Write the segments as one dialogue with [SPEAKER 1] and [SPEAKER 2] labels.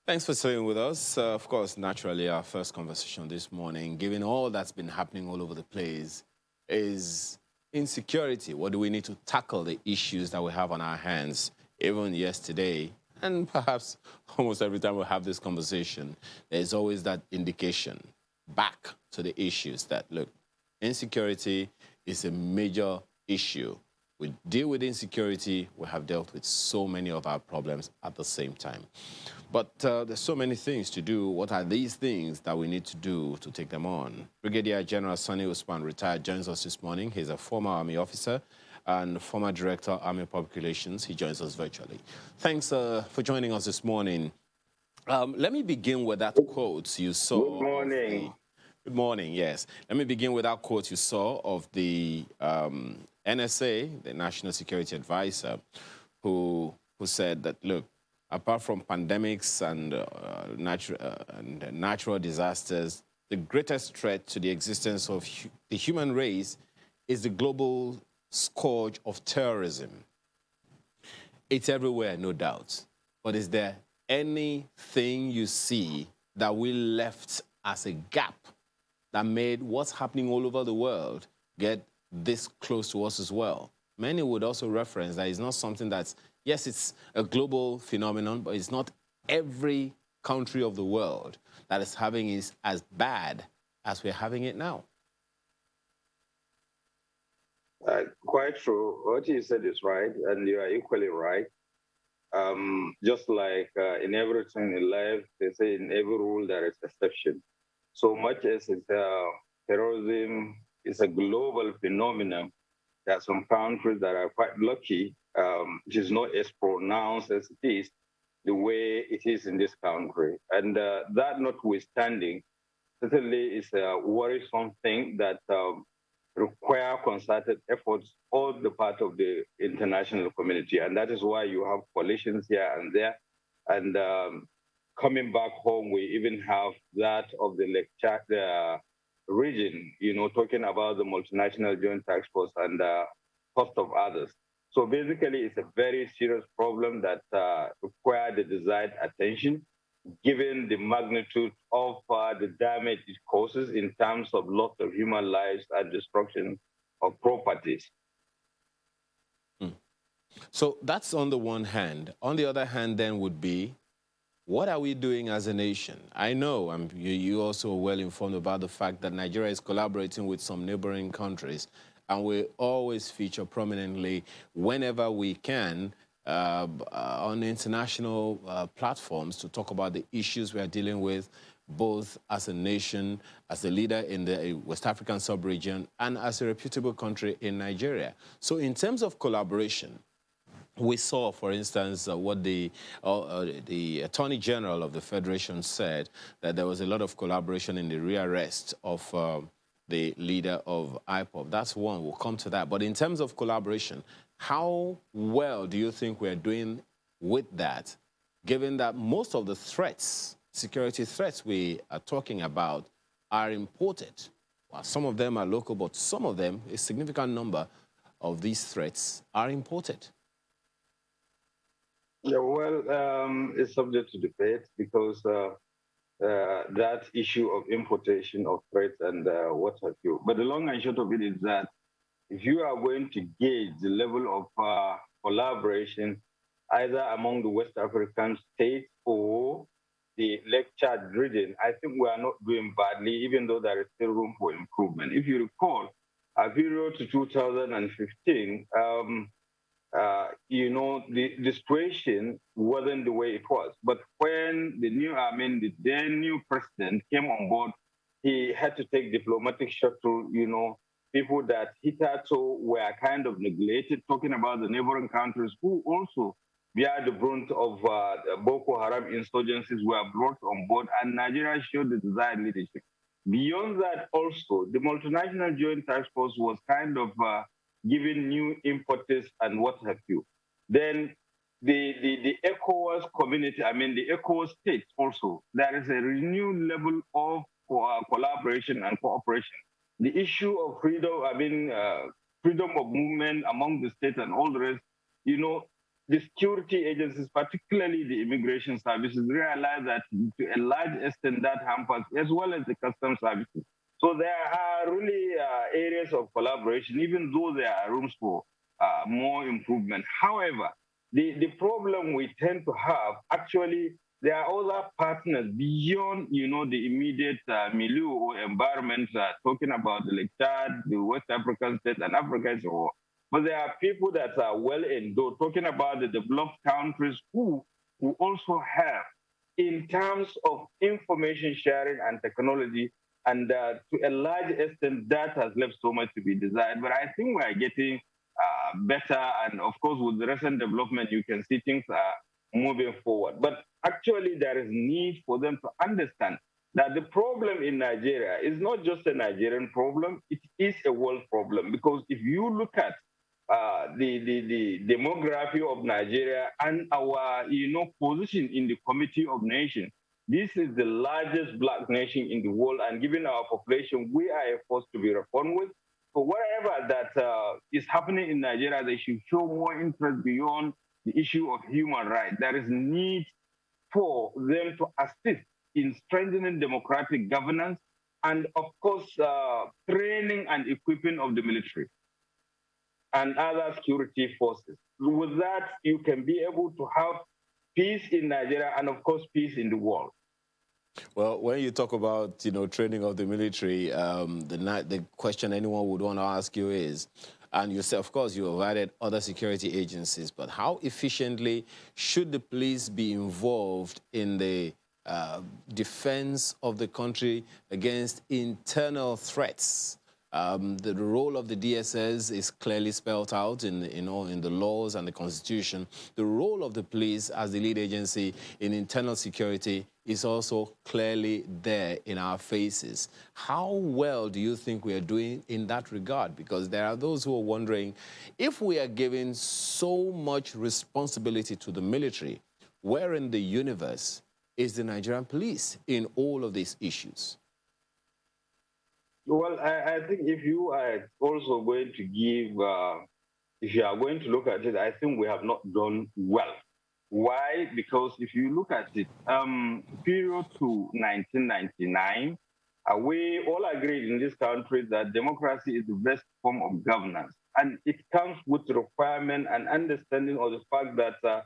[SPEAKER 1] Thanks for staying with us. Of course, naturally, our first conversation this morning, given all that's been happening all over the place, is insecurity. What do we need to tackle the issues that we have on our hands? Even yesterday, and perhaps almost every time we have this conversation, there's always that indication back to the issues that, look, insecurity is a major issue. We deal with insecurity, we have dealt with so many of our problems at the same time. But there's so many things to do. What are these things that we need to do to take them on? Brigadier General Sani Usman, retired, joins us this morning. He's a former Army officer and former Director, Army Public Relations. He joins us virtually. Thanks for joining us this morning. Let me begin with that quote you saw.
[SPEAKER 2] Good morning.
[SPEAKER 1] Good morning, yes. Let me begin with that quote you saw of the NSA, the National Security Advisor, who said that, look, apart from pandemics and natural disasters, the greatest threat to the existence of the human race is the global scourge of terrorism. It's everywhere, no doubt. But is there anything you see that we left as a gap that made what's happening all over the world get this close to us as well? Many would also reference that it's not something that's, yes, it's a global phenomenon, but it's not every country of the world that is having it as bad as we're having it now.
[SPEAKER 2] Quite true. What you said is right, and you are equally right. Just like in everything in life, they say in every rule there is exception. So much as terrorism is a global phenomenon, there are some countries that are quite lucky. It is not as pronounced as it is the way it is in this country. And that notwithstanding, certainly is a worrisome thing that require concerted efforts on the part of the international community. And that is why you have coalitions here and there. And coming back home, we even have that of the Lake Chad region, talking about the multinational joint task force and a host of others. So basically, it's a very serious problem that requires the desired attention, given the magnitude of the damage it causes in terms of loss of human lives and destruction of properties.
[SPEAKER 1] So that's on the one hand. On the other hand, then, would be, what are we doing as a nation? I know you also are well informed about the fact that Nigeria is collaborating with some neighboring countries, and we always feature prominently whenever we can on international platforms to talk about the issues we are dealing with, both as a nation, as a leader in the West African sub-region, and as a reputable country in Nigeria. So in terms of collaboration, we saw, for instance, what the Attorney General of the Federation said, that there was a lot of collaboration in the rearrest of the leader of IPOB. That's one. We'll come to that. But in terms of collaboration, how well do you think we're doing with that, given that most of the threats, security threats we are talking about, are imported? Well, some of them are local, but some of them, a significant number of these threats are imported.
[SPEAKER 2] Yeah, well, it's subject to debate because that issue of importation of threats and what have you. But the long and short of it is that if you are going to gauge the level of collaboration either among the West African states or the Lake Chad region, I think we are not doing badly, even though there is still room for improvement. If you recall, a period to 2015, the situation wasn't the way it was. But when the then new president came on board, he had to take diplomatic shot to, people that hitherto were kind of neglected, talking about the neighboring countries who also bear the brunt of Boko Haram insurgencies were brought on board, and Nigeria showed the desired leadership. Beyond that, also, the multinational joint task force was kind of giving new impetus and what have you. Then the ECOWAS community, the ECOWAS states also, there is a renewed level of collaboration and cooperation. The issue of freedom, freedom of movement among the states and all the rest, the security agencies, particularly the immigration services, realize that to a large extent that hampers, as well as the customs services. So there are really areas of collaboration, even though there are rooms for more improvement. However, the problem we tend to have actually there are other partners beyond, the immediate milieu or environment, talking about the Chad, the West African states, and Africa as a whole. But there are people that are well endowed, talking about the developed countries who also have, in terms of information sharing and technology, and to a large extent, that has left so much to be desired. But I think we are getting better, and of course, with the recent development, you can see things are moving forward. But actually, there is need for them to understand that the problem in Nigeria is not just a Nigerian problem; it is a world problem. Because if you look at the demography of Nigeria and our position in the Committee of Nations, this is the largest black nation in the world, and given our population, we are a force to be reckoned with. So whatever that is happening in Nigeria, they should show more interest beyond the issue of human rights. There is need for them to assist in strengthening democratic governance and, of course, training and equipping of the military and other security forces. With that, you can be able to have peace in Nigeria and, of course, peace in the world.
[SPEAKER 1] Well, when you talk about, training of the military, the question anyone would want to ask you is, and you say, of course, you have added other security agencies, but how efficiently should the police be involved in the defense of the country against internal threats? The role of the DSS is clearly spelled out in the laws and the Constitution. The role of the police as the lead agency in internal security is also clearly there in our faces. How well do you think we are doing in that regard? Because there are those who are wondering, if we are giving so much responsibility to the military, where in the universe is the Nigerian police in all of these issues?
[SPEAKER 2] Well, I think if you are also going to give, if you are going to look at it, I think we have not done well. Why? Because if you look at it, period to 1999, we all agreed in this country that democracy is the best form of governance. And it comes with the requirement and understanding of the fact that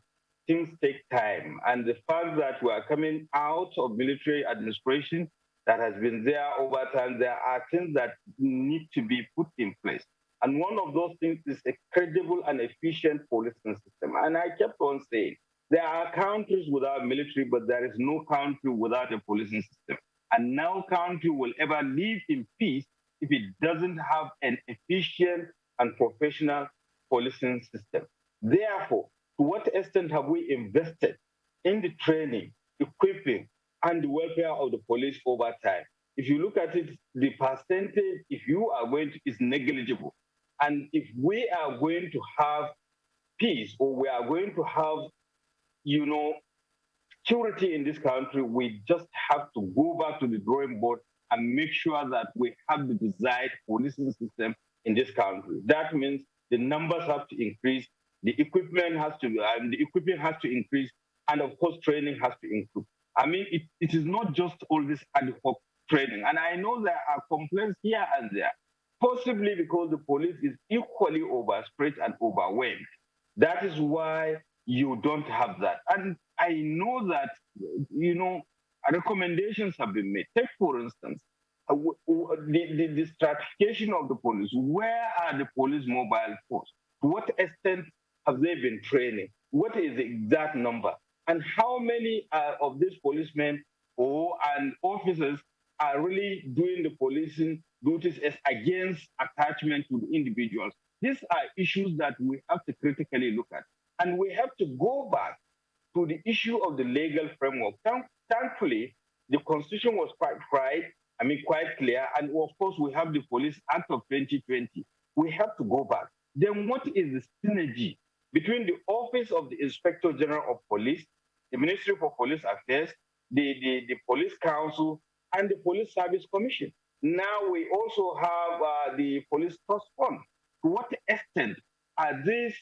[SPEAKER 2] things take time. And the fact that we are coming out of military administration that has been there over time, there are things that need to be put in place. And one of those things is a credible and efficient policing system. And I kept on saying, there are countries without military, but there is no country without a policing system. And no country will ever live in peace if it doesn't have an efficient and professional policing system. Therefore, to what extent have we invested in the training, equipping, and the welfare of the police over time? If you look at it, the percentage, if you are going to, is negligible. And if we are going to have peace, or we are going to have, security in this country, we just have to go back to the drawing board and make sure that we have the desired policing system in this country. That means the numbers have to increase, the equipment has to increase, and of course, training has to improve. I mean, it is not just all this ad hoc training. And I know there are complaints here and there, possibly because the police is equally overstretched and overwhelmed. That is why you don't have that. And I know that, recommendations have been made. Take, for instance, the stratification of the police. Where are the police mobile force? To what extent have they been training? What is the exact number? And how many of these policemen and officers are really doing the policing duties as against attachment to the individuals? These are issues that we have to critically look at. And we have to go back to the issue of the legal framework. Thankfully, the Constitution was quite clear. And of course, we have the Police Act of 2020. We have to go back. Then what is the synergy between the Office of the Inspector General of Police, the Ministry for Police Affairs, the Police Council, and the Police Service Commission? Now we also have the Police Trust Fund. To what extent are these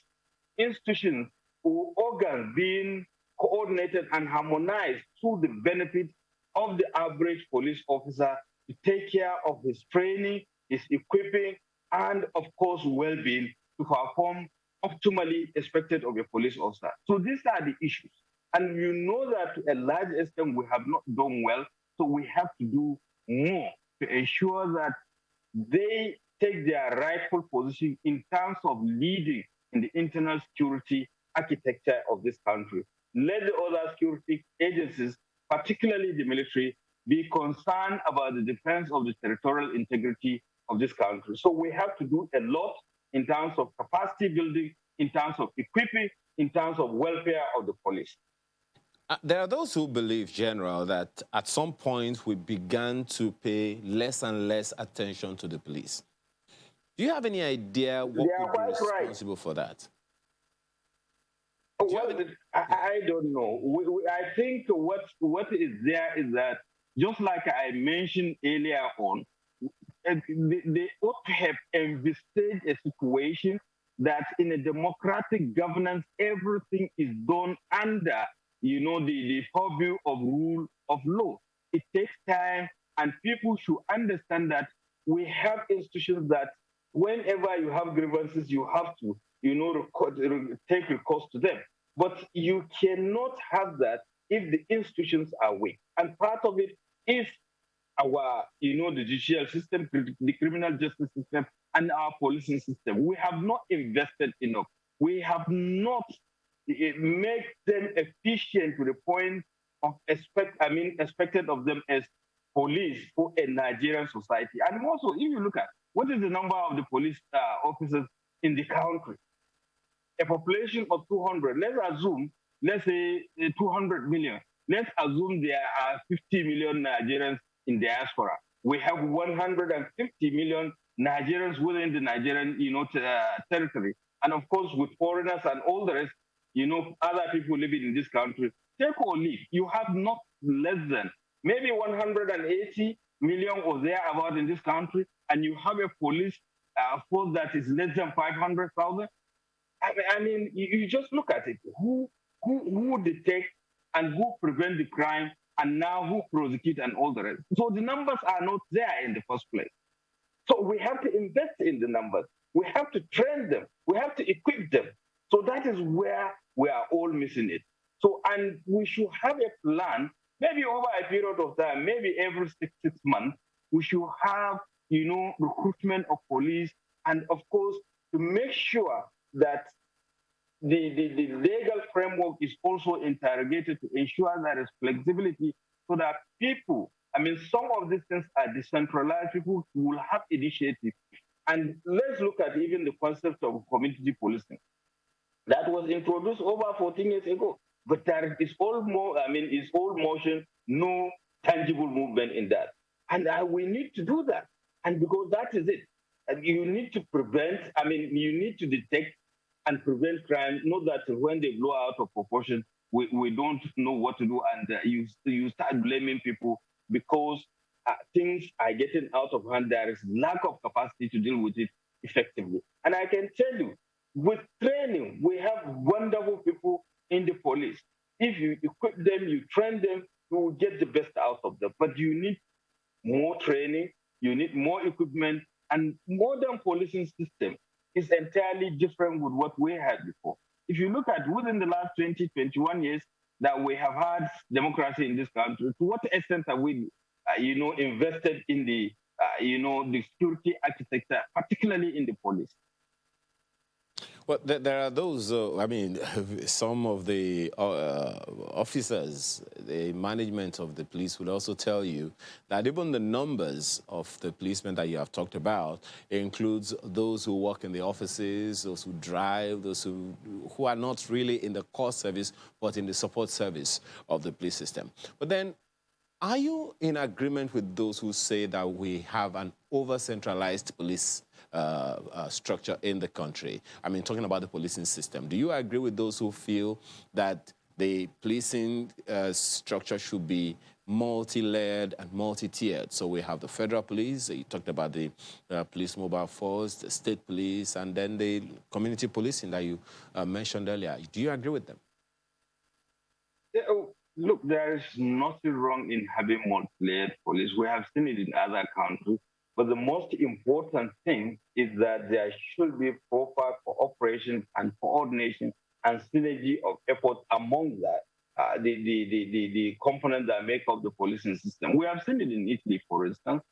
[SPEAKER 2] institutions organs being coordinated and harmonized to the benefit of the average police officer to take care of his training, his equipping, and of course, well-being to perform optimally expected of a police officer. So these are the issues. And you know that to a large extent we have not done well, so we have to do more to ensure that they take their rightful position in terms of leading in the internal security architecture of this country. Let the other security agencies, particularly the military, be concerned about the defense of the territorial integrity of this country. So we have to do a lot in terms of capacity building, in terms of equipping, in terms of welfare of the police.
[SPEAKER 1] There are those who believe, General, that at some point we began to pay less and less attention to the police. Do you have any idea what could be responsible for that?
[SPEAKER 2] Well, I don't know. I think what is there is that, just like I mentioned earlier on, they ought to have envisaged a situation that in a democratic governance, everything is done under, the purview of rule of law. It takes time, and people should understand that we have institutions that whenever you have grievances, you have to, take recourse to them. But you cannot have that if the institutions are weak. And part of it is our, the judicial system, the criminal justice system, and our policing system. We have not invested enough. We have not made them efficient to the point of expected of them as police for a Nigerian society. And also, if you look at what is the number of the police officers in the country, a population of 200, let's say 200 million. Let's assume there are 50 million Nigerians in diaspora. We have 150 million Nigerians within the Nigerian, territory. And of course, with foreigners and all the rest, other people living in this country, take or leave, you have not less than maybe 180 million or thereabout in this country, and you have a police force that is less than 500,000. I mean, you just look at it. Who detect and who prevent the crime, and now who prosecute and all the rest. So the numbers are not there in the first place. So we have to invest in the numbers. We have to train them. We have to equip them. So that is where we are all missing it. So, and we should have a plan, maybe over a period of time, maybe every six months, we should have, recruitment of police, and of course, to make sure that the legal framework is also interrogated to ensure there is flexibility so that people, some of these things are decentralized, people will have initiative. And let's look at even the concept of community policing. That was introduced over 14 years ago, but there is all motion, no tangible movement in that. And we need to do that. And because that is it. And you need to prevent, you need to detect and prevent crime, not that when they blow out of proportion, we don't know what to do, and you start blaming people because things are getting out of hand. There is lack of capacity to deal with it effectively. And I can tell you, with training, we have wonderful people in the police. If you equip them, you train them, you will get the best out of them. But you need more training, you need more equipment, and modern policing system is entirely different with what we had before. If you look at within the last 20, 21 years that we have had democracy in this country, to what extent have we, invested in the, the security architecture, particularly in the police?
[SPEAKER 1] Well, there are those, some of the officers, the management of the police will also tell you that even the numbers of the policemen that you have talked about includes those who work in the offices, those who drive, those who are not really in the core service, but in the support service of the police system. But then, are you in agreement with those who say that we have an over-centralized police structure in the country? Talking about the policing system. Do you agree with those who feel that the policing structure should be multi-layered and multi-tiered. So we have the federal police, you talked about the police mobile force, the state police, and then the community policing that you mentioned earlier. Do you agree with them?
[SPEAKER 2] Yeah, look, there is nothing wrong in having multi-layered police. We have seen it in other countries. But the most important thing is that there should be proper cooperation and coordination and synergy of effort among that, the components that make up the policing system. We have seen it in Italy, for instance.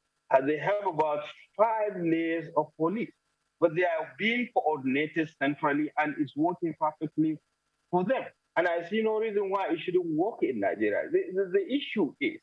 [SPEAKER 2] They have about 5 layers of police, but they are being coordinated centrally and it's working perfectly for them. And I see no reason why it shouldn't work in Nigeria. The issue is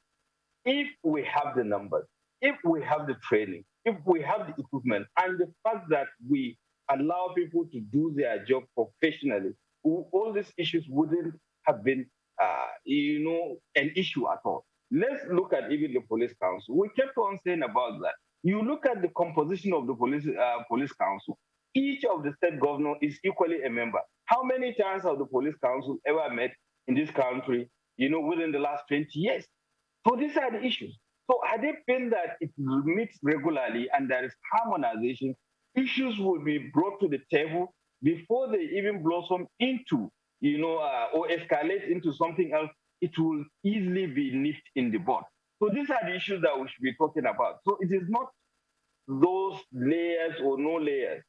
[SPEAKER 2] if we have the numbers, if we have the training, if we have the equipment, and the fact that we allow people to do their job professionally, all these issues wouldn't have been, an issue at all. Let's look at even the police council. We kept on saying about that. You look at the composition of the police council. Each of the state governor is equally a member. How many times have the police council ever met in this country, within the last 20 years? So these are the issues. So had it been that it meets regularly and there is harmonization, issues will be brought to the table before they even blossom into, or escalate into something else. It will easily be nipped in the bud. So these are the issues that we should be talking about. So it is not those layers or no layers.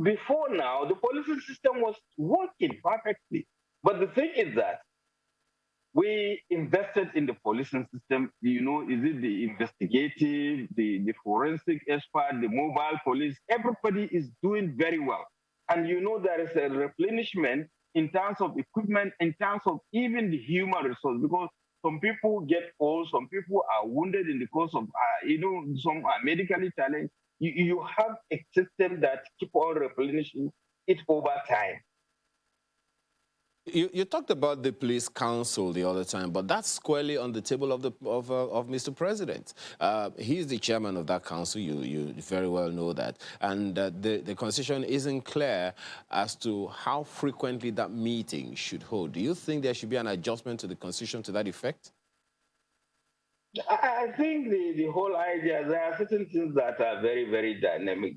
[SPEAKER 2] Before now, the policing system was working perfectly. But the thing is that we invested in the policing system. Is it the investigative, the forensic expert, the mobile police? Everybody is doing very well. And there is a replenishment in terms of equipment, in terms of even the human resource, because some people get old, some people are wounded in the course of, some are medically challenged. You have a system that keep on replenishing it over time.
[SPEAKER 1] You talked about the police council the other time, but that's squarely on the table of Mr. President. He's the chairman of that council. You very well know that, and the constitution isn't clear as to how frequently that meeting should hold. Do you think there should be an adjustment to the constitution to that effect?
[SPEAKER 2] I think the whole idea, there are certain things that are very, very dynamic.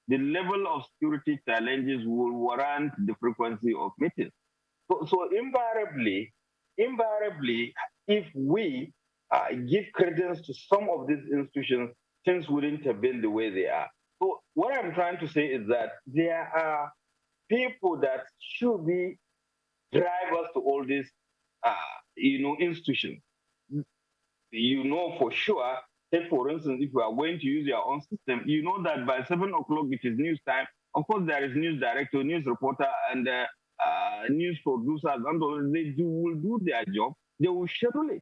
[SPEAKER 2] The level of security challenges will warrant the frequency of meetings. So invariably, if we give credence to some of these institutions, things wouldn't have been the way they are. So what I'm trying to say is that there are people that should be drivers to all these, institutions. For sure. Take, for instance, if you are going to use your own system, you know that by 7 o'clock it is news time. Of course, there is news director, news reporter, and news producers, and will do their job. They will schedule it.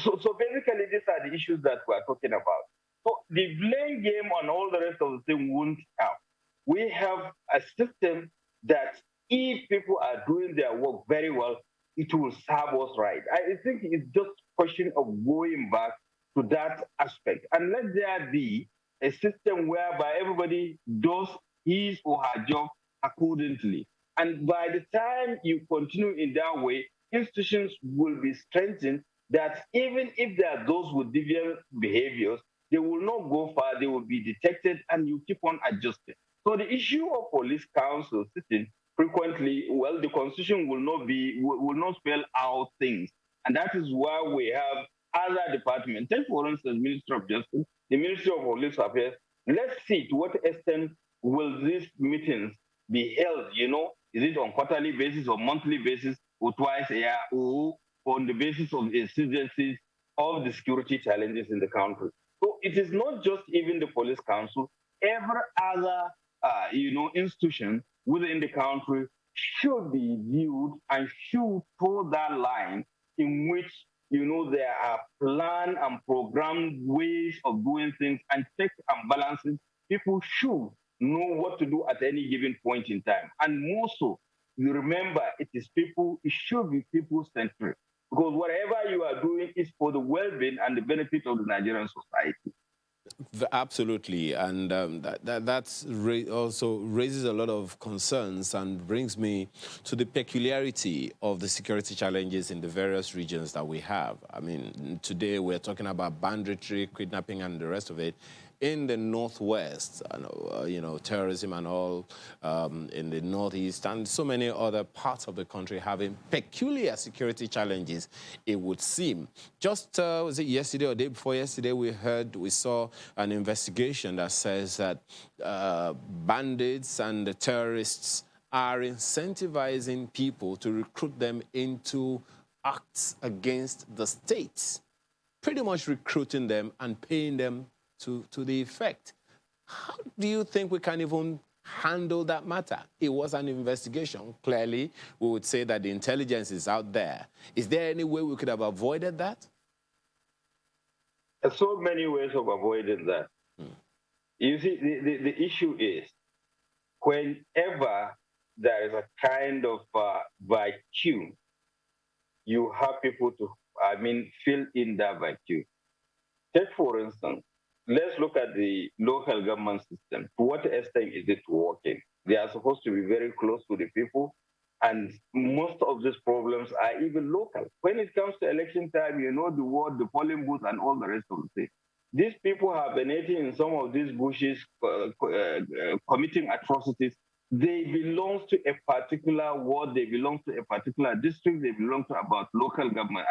[SPEAKER 2] So basically, these are the issues that we are talking about. So the blame game on all the rest of the thing won't help. We have a system that if people are doing their work very well, it will serve us right. I think it's just a question of going back to that aspect. And let there be a system whereby everybody does his or her job accordingly. And by the time you continue in that way, institutions will be strengthened that even if there are those with deviant behaviors, they will not go far, they will be detected, and you keep on adjusting. So the issue of police council sitting frequently, well, the constitution will not spell out things. And that is why we have other departments. Take, for instance, Ministry of Justice, the Ministry of Police Affairs. Let's see to what extent will these meetings be held, Is it on quarterly basis or monthly basis or twice a year or on the basis of exigencies of the security challenges in the country? So it is not just even the police council, every other, institution within the country should be viewed and should toe that line in which there are planned and programmed ways of doing things and checks and balances. People should know what to do at any given point in time. And more so, you remember, it should be people-centric. Because whatever you are doing is for the well-being and the benefit of the Nigerian society.
[SPEAKER 1] Absolutely, and also raises a lot of concerns and brings me to the peculiarity of the security challenges in the various regions that we have. I mean, today we're talking about banditry, kidnapping, and the rest of it. In the northwest, terrorism and all, in the northeast, and so many other parts of the country having peculiar security challenges, it would seem. Just was it yesterday or day before yesterday, we saw an investigation that says that bandits and the terrorists are incentivizing people to recruit them into acts against the state, pretty much recruiting them and paying them to the effect. How do you think we can even handle that matter? It was an investigation. Clearly, we would say that the intelligence is out there. Is there any way we could have avoided that?
[SPEAKER 2] There's so many ways of avoiding that. You see, the issue is whenever there is a kind of vacuum, you have people to, fill in that vacuum. Take, for instance, let's look at the local government system. To what extent is it working? They are supposed to be very close to the people, and most of these problems are even local. When it comes to election time, you know the word, the polling booth, and all the rest of the thing. These people have been eating in some of these bushes, committing atrocities. They belong to a particular ward, they belong to a particular district, they belong to about local government,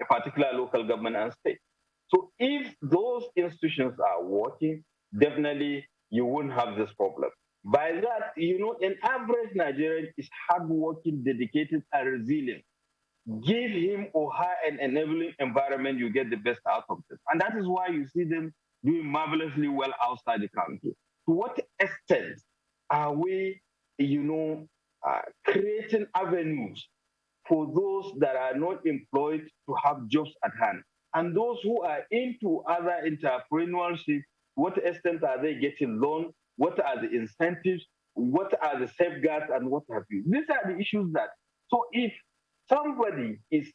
[SPEAKER 2] a particular local government and state. So if those institutions are working, definitely you won't have this problem. By that, an average Nigerian is hardworking, dedicated, and resilient. Give him or her an enabling environment, you get the best out of them. And that is why you see them doing marvelously well outside the country. To what extent are we, creating avenues for those that are not employed to have jobs at hand? And those who are into other entrepreneurship, what extent are they getting loan? What are the incentives? What are the safeguards and what have you? These are the issues that, so if somebody is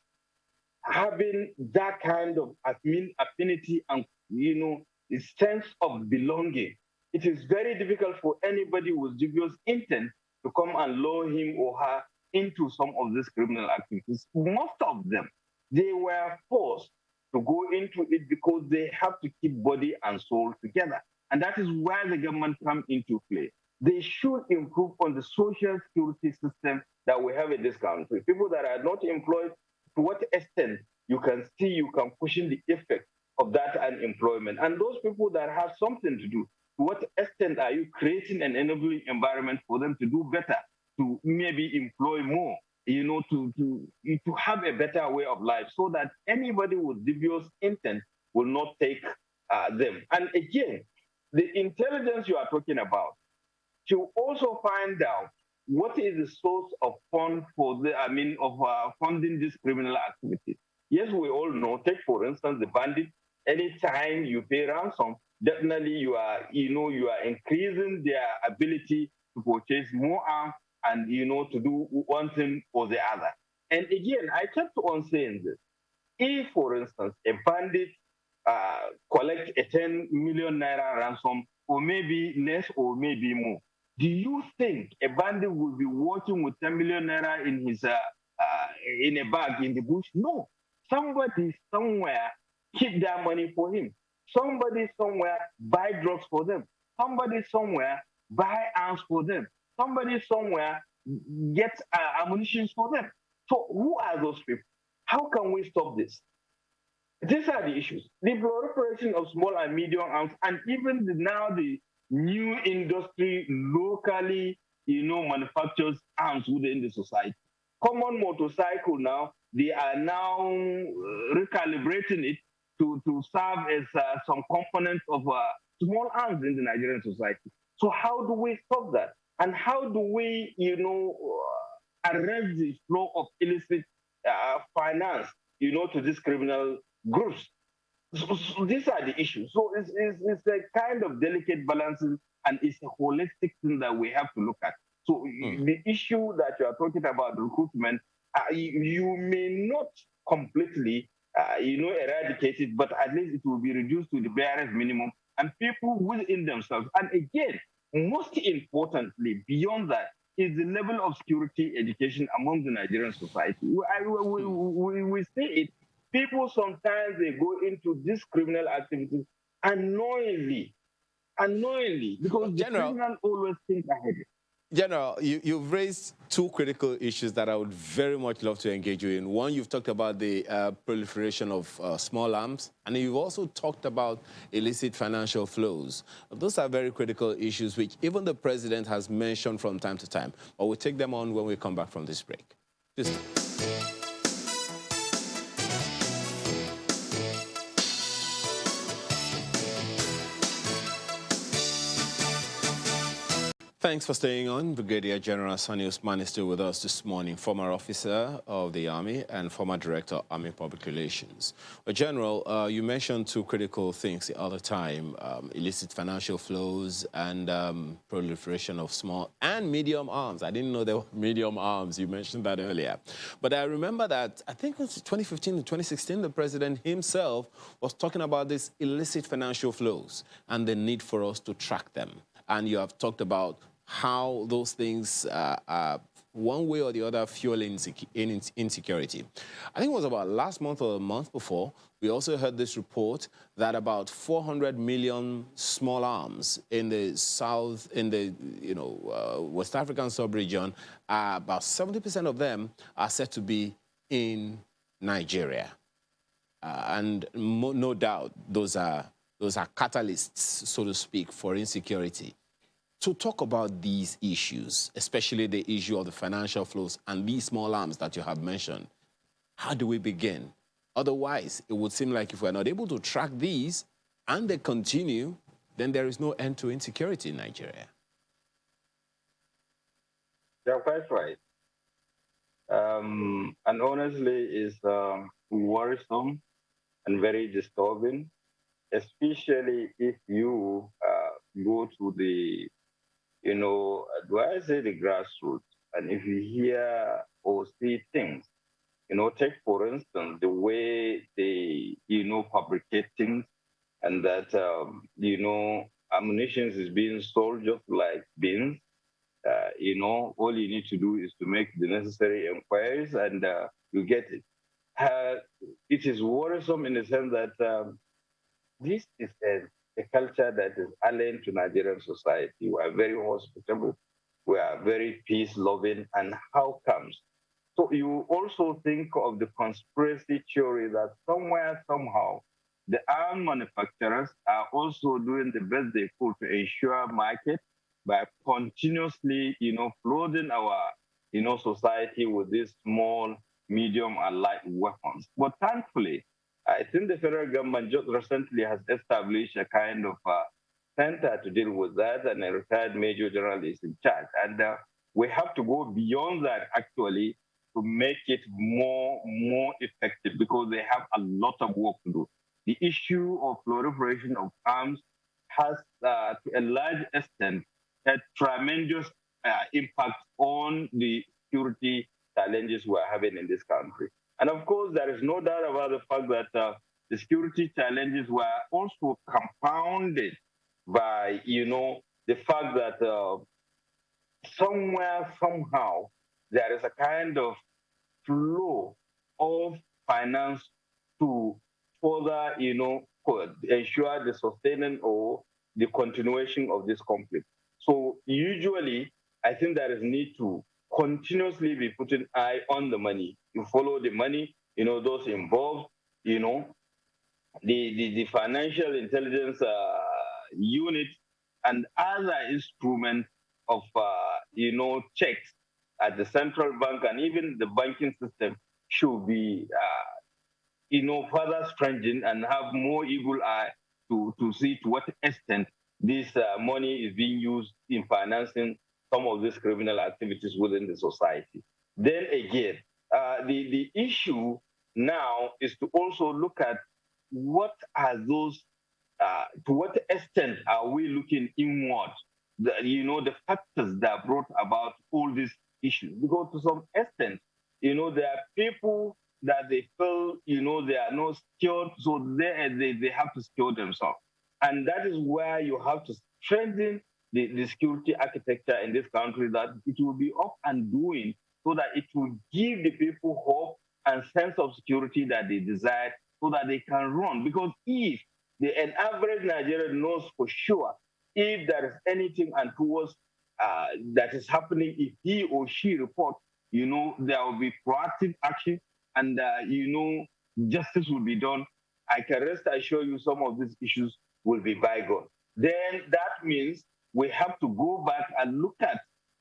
[SPEAKER 2] having that kind of affinity and, the sense of belonging, it is very difficult for anybody with dubious intent to come and lure him or her into some of these criminal activities. Most of them, they were forced to go into it because they have to keep body and soul together. And that is where the government comes into play. They should improve on the social security system that we have in this country. People that are not employed, to what extent you can cushion the effect of that unemployment. And those people that have something to do, to what extent are you creating an enabling environment for them to do better, to maybe employ more, to have a better way of life, so that anybody with dubious intent will not take them. And again, the intelligence you are talking about, to also find out what is the source of fund for funding this criminal activity. Yes, we all know. Take for instance the bandit. Anytime you pay ransom, definitely you are increasing their ability to purchase more arms and to do one thing or the other. And again, I kept on saying this. If, for instance, a bandit collect a 10 million naira ransom, or maybe less or maybe more, do you think a bandit will be working with 10 million naira in his in a bag in the bush? No. Somebody somewhere keep that money for him. Somebody somewhere buy drugs for them. Somebody somewhere buy arms for them. Somebody somewhere gets ammunition for them. So who are those people? How can we stop this? These are the issues. The proliferation of small and medium arms, and even now the new industry locally, manufactures arms within the society. Common motorcycle now, they are now recalibrating it to serve as some components of small arms in the Nigerian society. So how do we stop that? And how do we, arrest the flow of illicit finance, to these criminal groups? So these are the issues. So it's a kind of delicate balancing, and it's a holistic thing that we have to look at. So the issue that you are talking about, recruitment, you may not completely, eradicate it, but at least it will be reduced to the barest minimum and people within themselves. And again, most importantly, beyond that, is the level of security education among the Nigerian society. We see it. People sometimes they go into these criminal activities unknowingly,
[SPEAKER 1] Well,
[SPEAKER 2] because the
[SPEAKER 1] General,
[SPEAKER 2] criminal always think ahead.
[SPEAKER 1] General, you've raised two critical issues that I would very much love to engage you in. One, you've talked about the proliferation of small arms, and you've also talked about illicit financial flows. Those are very critical issues which even the president has mentioned from time to time. But we'll take them on when we come back from this break. Just Thanks for staying on. Brigadier General Sani Usman is still with us this morning, former officer of the Army and former director of Army Public Relations. Well, General, you mentioned two critical things the other time, illicit financial flows and proliferation of small and medium arms. I didn't know there were medium arms. You mentioned that earlier. But I remember that, I think it was 2015 to 2016, the president himself was talking about these illicit financial flows and the need for us to track them. And you have talked about how those things one way or the other fuel insecurity. I think it was about last month or the month before, we also heard this report that about 400 million small arms in the south, in the West African sub-region, about 70% of them are said to be in Nigeria. And no doubt those are catalysts, so to speak, for insecurity. To talk about these issues, especially the issue of the financial flows and these small arms that you have mentioned, how do we begin? Otherwise, it would seem like if we're not able to track these and they continue, then there is no end to insecurity in Nigeria.
[SPEAKER 2] You're quite right. And honestly, it's worrisome and very disturbing, especially if you go to the do I say the grassroots? And if you hear or see things, take for instance the way they, fabricate things, and that, ammunition is being sold just like beans. All you need to do is to make the necessary inquiries and you get it. It is worrisome in the sense that this is a culture that is alien to Nigerian society. We are very hospitable, we are very peace-loving, and how comes? So you also think of the conspiracy theory that somewhere, somehow, the arm manufacturers are also doing the best they could to ensure market by continuously, flooding our, society with these small, medium, and light weapons. But thankfully, I think the federal government just recently has established a kind of center to deal with that, and a retired major general is in charge. And we have to go beyond that actually to make it more effective, because they have a lot of work to do. The issue of proliferation of arms has, to a large extent, a tremendous impact on the security challenges we're having in this country. And of course, there is no doubt about the fact that the security challenges were also compounded by, the fact that somewhere, somehow, there is a kind of flow of finance to further, ensure the sustaining or the continuation of this conflict. So usually, I think there is need to continuously be putting eye on the money. You follow the money, those involved, the financial intelligence unit and other instruments of, checks at the central bank and even the banking system should be, further strengthened and have more eagle eye to see to what extent this money is being used in financing some of these criminal activities within the society. Then again, the issue now is to also look at what are those, to what extent are we looking inward, the factors that brought about all these issues. Because to some extent, there are people that they feel, they are not secured, so they have to secure themselves. And that is where you have to strengthen the security architecture in this country, that it will be up and doing so that it will give the people hope and sense of security that they desire so that they can run. Because if an average Nigerian knows for sure if there is anything untoward that is happening, if he or she reports, there will be proactive action and, justice will be done. I can rest assure you some of these issues will be bygone. Then that means we have to go back and look at,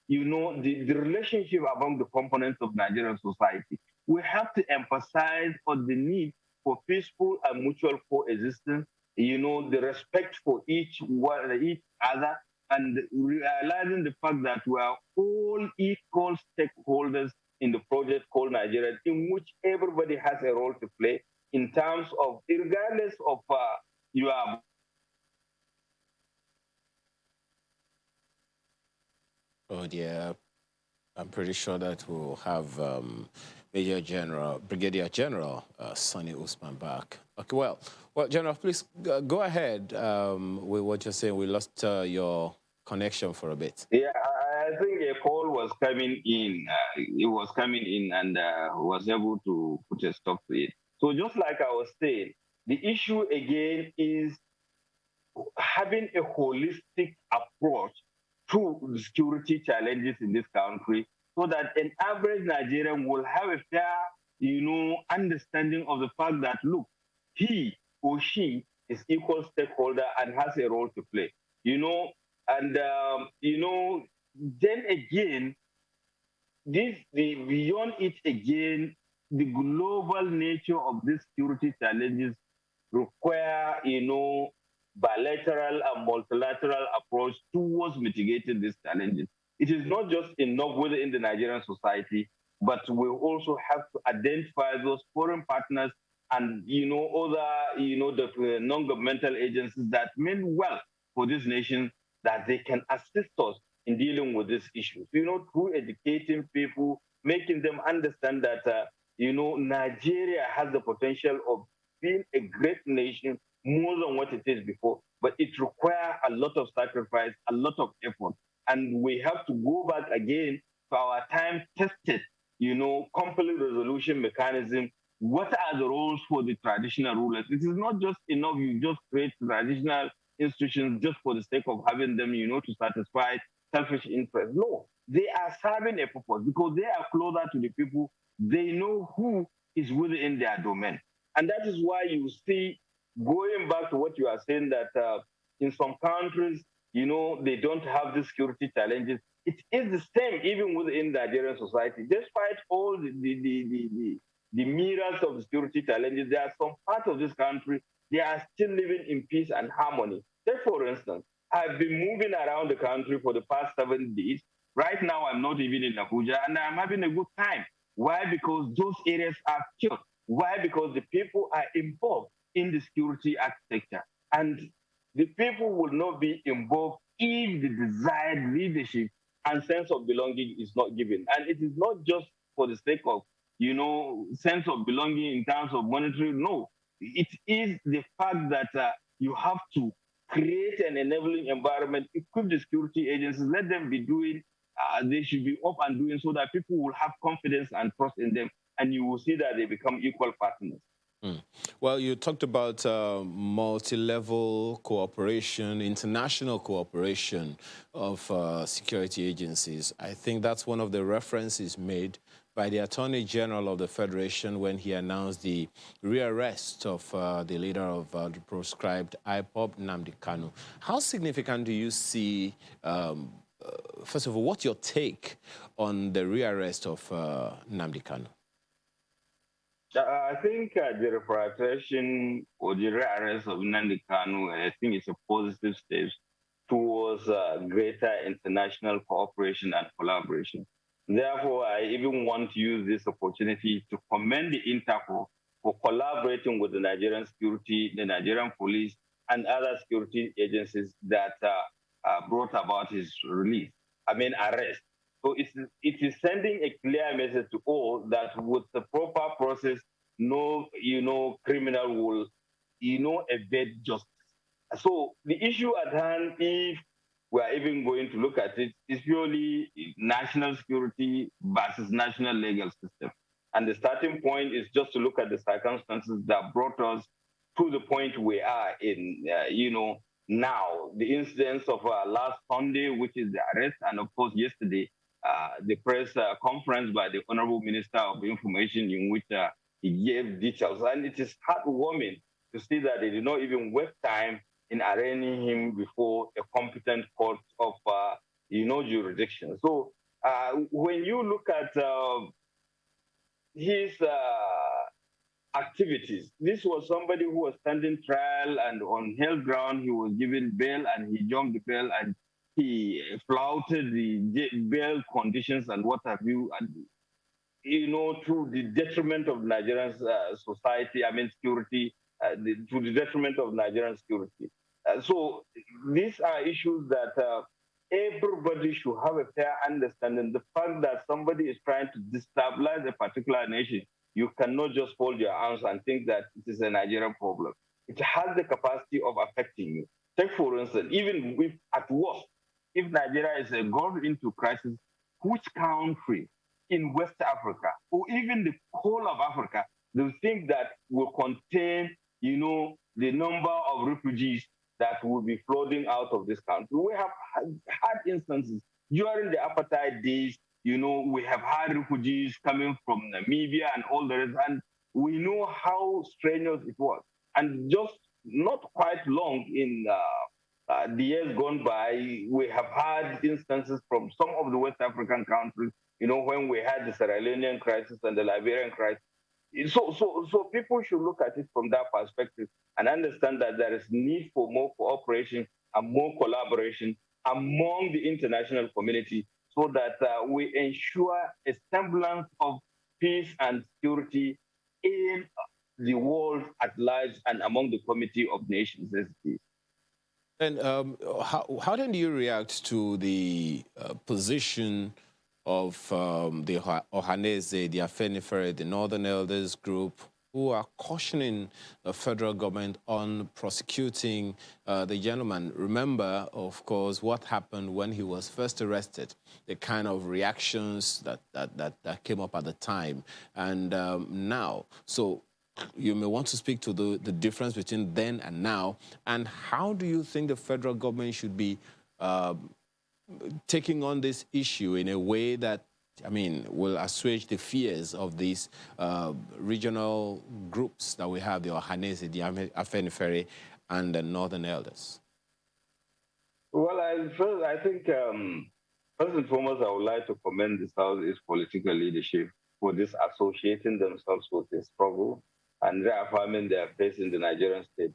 [SPEAKER 2] the relationship among the components of Nigerian society. We have to emphasize on the need for peaceful and mutual coexistence, the respect for each other, and realizing the fact that we are all equal stakeholders in the project called Nigeria, in which everybody has a role to play in terms of, regardless of your.
[SPEAKER 1] Oh dear, I'm pretty sure that we'll have Brigadier General Sonny Usman back. Okay, well, General, please go ahead with what you're saying. We lost your connection for a bit.
[SPEAKER 2] Yeah, I think a call was coming in. It was coming in and was able to put a stop to it. So just like I was saying, the issue again is having a holistic approach to the security challenges in this country so that an average Nigerian will have a fair, understanding of the fact that, look, he or she is equal stakeholder and has a role to play, and, then again, beyond it again, the global nature of these security challenges require, bilateral and multilateral approach towards mitigating these challenges. It is not just enough within the Nigerian society, but we also have to identify those foreign partners and, other, the non-governmental agencies that mean well for this nation, that they can assist us in dealing with these issues, through educating people, making them understand that, Nigeria has the potential of being a great nation more than what it is before, but it requires a lot of sacrifice, a lot of effort. And we have to go back again to our time tested, conflict resolution mechanism. What are the roles for the traditional rulers? It is not just enough you just create traditional institutions just for the sake of having them, to satisfy selfish interests. No, they are serving a purpose because they are closer to the people. They know who is within their domain. And that is why you see, going back to what you are saying, that in some countries, they don't have the security challenges. It is the same even within the Nigerian society. Despite all the myriads of security challenges, there are some parts of this country, they are still living in peace and harmony. Take, for instance, I've been moving around the country for the past 7 days. Right now, I'm not even in Abuja, and I'm having a good time. Why? Because those areas are secure. Why? Because the people are involved in the security architecture. And the people will not be involved if the desired leadership and sense of belonging is not given. And it is not just for the sake of, sense of belonging in terms of monetary. No, it is the fact that you have to create an enabling environment, equip the security agencies, let them be doing, they should be up and doing so that people will have confidence and trust in them. And you will see that they become equal partners.
[SPEAKER 1] Well, you talked about multi-level cooperation, international cooperation of security agencies. I think that's one of the references made by the Attorney General of the Federation when he announced the rearrest of the leader of the proscribed IPOB, Nnamdi Kanu. How significant do you see, first of all, what's your take on the rearrest of Nnamdi Kanu?
[SPEAKER 2] I think the repatriation or the rearrest of Nnamdi Kanu, I think it's a positive step towards greater international cooperation and collaboration. Therefore, I even want to use this opportunity to commend the Interpol for collaborating with the Nigerian security, the Nigerian police, and other security agencies that brought about his arrest. So it is sending a clear message to all that with the proper process, no, criminal will, evade justice. So the issue at hand, if we are even going to look at it, is purely national security versus national legal system. And the starting point is just to look at the circumstances that brought us to the point we are in, now. The incidents of last Sunday, which is the arrest, and of course, yesterday, the press conference by the Honorable Minister of Information, in which he gave details. And it is heartwarming to see that they did not even waste time in arraigning him before a competent court of, jurisdiction. So when you look at his activities, this was somebody who was standing trial, and on hell ground he was given bail, and he jumped the bail, and he flouted the bail conditions and what have you, and to the detriment of Nigerian society, I mean security, to the detriment of Nigerian security. So these are issues that everybody should have a fair understanding. The fact that somebody is trying to destabilize a particular nation, you cannot just fold your arms and think that it is a Nigerian problem. It has the capacity of affecting you. Take, for instance, even if at worst, if Nigeria is gone into crisis, which country in West Africa or even the whole of Africa, they think that will contain, the number of refugees that will be flooding out of this country. We have had instances during the apartheid days. We have had refugees coming from Namibia and all the rest, and we know how strenuous it was. And just not quite long in the years gone by, we have had instances from some of the West African countries, when we had the Sierra Leonean crisis and the Liberian crisis. So people should look at it from that perspective and understand that there is need for more cooperation and more collaboration among the international community so that we ensure a semblance of peace and security in the world at large and among the community of nations as it is.
[SPEAKER 1] And how then do you react to the position of the Ohanese, the Afenifere, the Northern Elders Group, who are cautioning the federal government on prosecuting the gentleman? Remember, of course, what happened when he was first arrested, the kind of reactions that came up at the time, and now. So you may want to speak to the difference between then and now, and how do you think the federal government should be taking on this issue in a way that, will assuage the fears of these regional groups that we have, the Ohanese, the Afenifere, and the Northern Elders?
[SPEAKER 2] Well, I think first and foremost, I would like to commend the Southeast political leadership for this associating themselves with the struggle and reaffirming their place in the Nigerian state.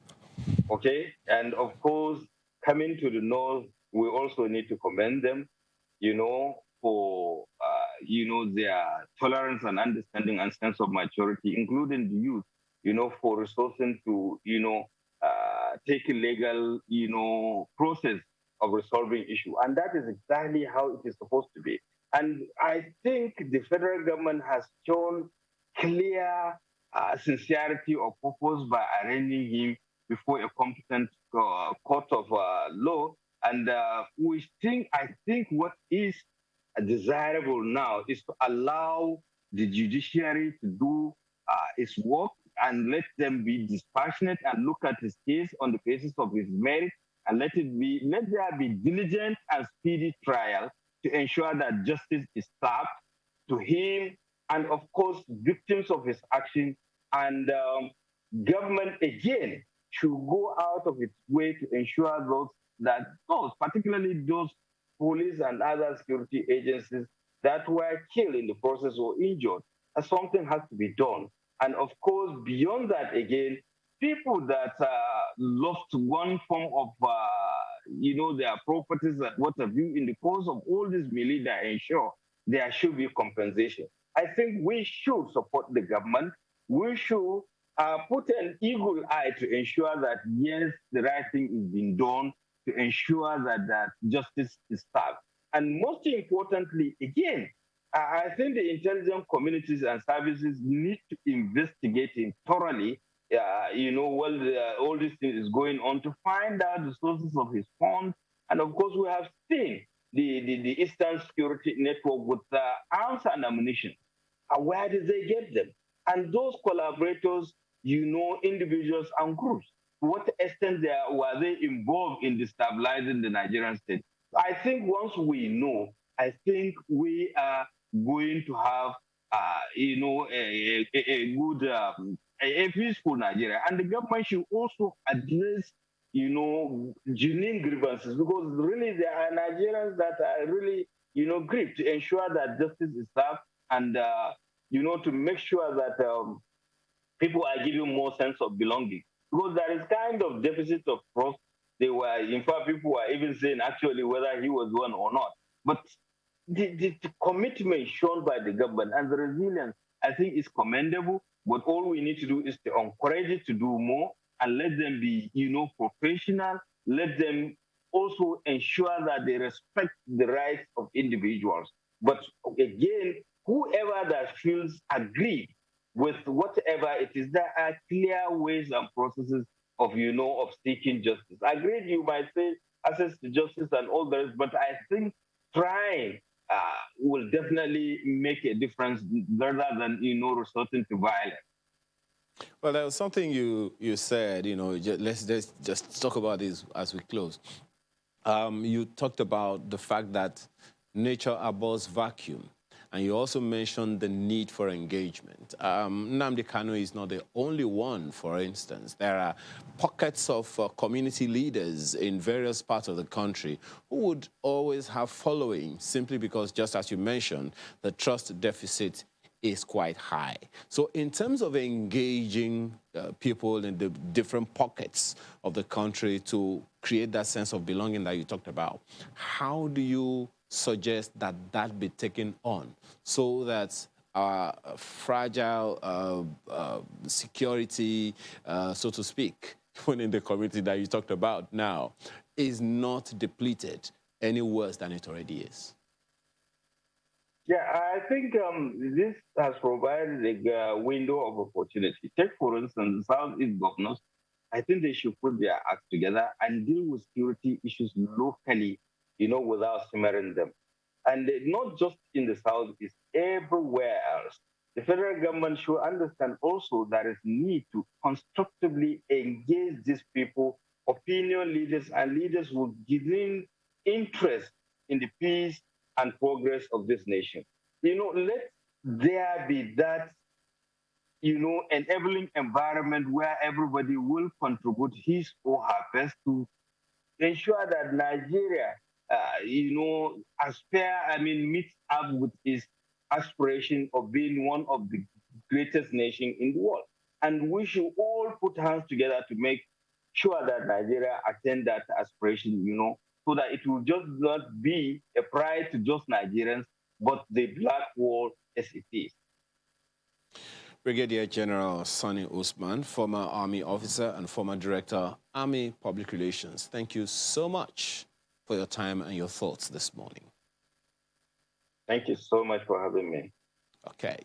[SPEAKER 2] Okay? And of course, coming to the North, we also need to commend them, for, their tolerance and understanding and sense of maturity, including the youth, for resourcing to, take a legal, process of resolving issue. And that is exactly how it is supposed to be. And I think the federal government has shown clear sincerity of purpose by arraigning him before a competent court of law. And I think what is desirable now is to allow the judiciary to do its work and let them be dispassionate and look at his case on the basis of his merit, and let there be diligent and speedy trial to ensure that justice is served to him and, of course, victims of his action. And government, again, should go out of its way to ensure those, particularly those police and other security agencies that were killed in the process or injured, something has to be done. And of course, beyond that, again, people that lost one form of, their properties and what have you in the course of all this melee, that ensure there should be compensation. I think we should support the government. We should put an eagle eye to ensure that, yes, the right thing is being done, to ensure that justice is served. And most importantly, again, I think the intelligence communities and services need to investigate it thoroughly all this thing is going on to find out the sources of his funds. And of course, we have seen the Eastern Security Network with arms and ammunition. Where did they get them? And those collaborators, individuals and groups, to what extent were they involved in destabilizing the Nigerian state? I think once we know, I think we are going to have, a good, a peaceful Nigeria. And the government should also address, genuine grievances, because really there are Nigerians that are really, grieved, to ensure that justice is served, and to make sure that people are given more sense of belonging, because there is kind of deficit of trust. In fact, people were even saying actually whether he was one or not. But the commitment shown by the government and the resilience, I think, is commendable. But all we need to do is to encourage it to do more, and let them be, professional. Let them also ensure that they respect the rights of individuals. But again, whoever that feels aggrieved with whatever it is, there are clear ways and processes of, of seeking justice. Agreed, you might say access to justice and all that, but I think trying will definitely make a difference rather than, resorting to violence.
[SPEAKER 1] Well, there was something you said, let's just talk about this as we close. You talked about the fact that nature abhors vacuum. And you also mentioned the need for engagement. Nnamdi Kanu is not the only one, for instance. There are pockets of community leaders in various parts of the country who would always have following, simply because, just as you mentioned, the trust deficit is quite high. So in terms of engaging people in the different pockets of the country to create that sense of belonging that you talked about, how do you suggest that that be taken on so that fragile security, so to speak, even in the community that you talked about now, is not depleted any worse than it already is?
[SPEAKER 2] Yeah, I think this has provided a window of opportunity. Take, for instance, the Southeast governors. I think they should put their act together and deal with security issues locally, without simmering them. And not just in the Southeast, everywhere else. The federal government should understand also there is need to constructively engage these people, opinion leaders, and leaders with genuine interest in the peace and progress of this nation. Let there be that, enabling environment where everybody will contribute his or her best to ensure that Nigeria, meets up with its aspiration of being one of the greatest nation in the world. And we should all put hands together to make sure that Nigeria attain that aspiration, so that it will just not be a pride to just Nigerians, but the black world as it is.
[SPEAKER 1] Brigadier General Sani Usman, former Army officer and former Director, Army Public Relations. Thank you so much for your time and your thoughts this morning.
[SPEAKER 2] Thank you so much for having me.
[SPEAKER 1] Okay.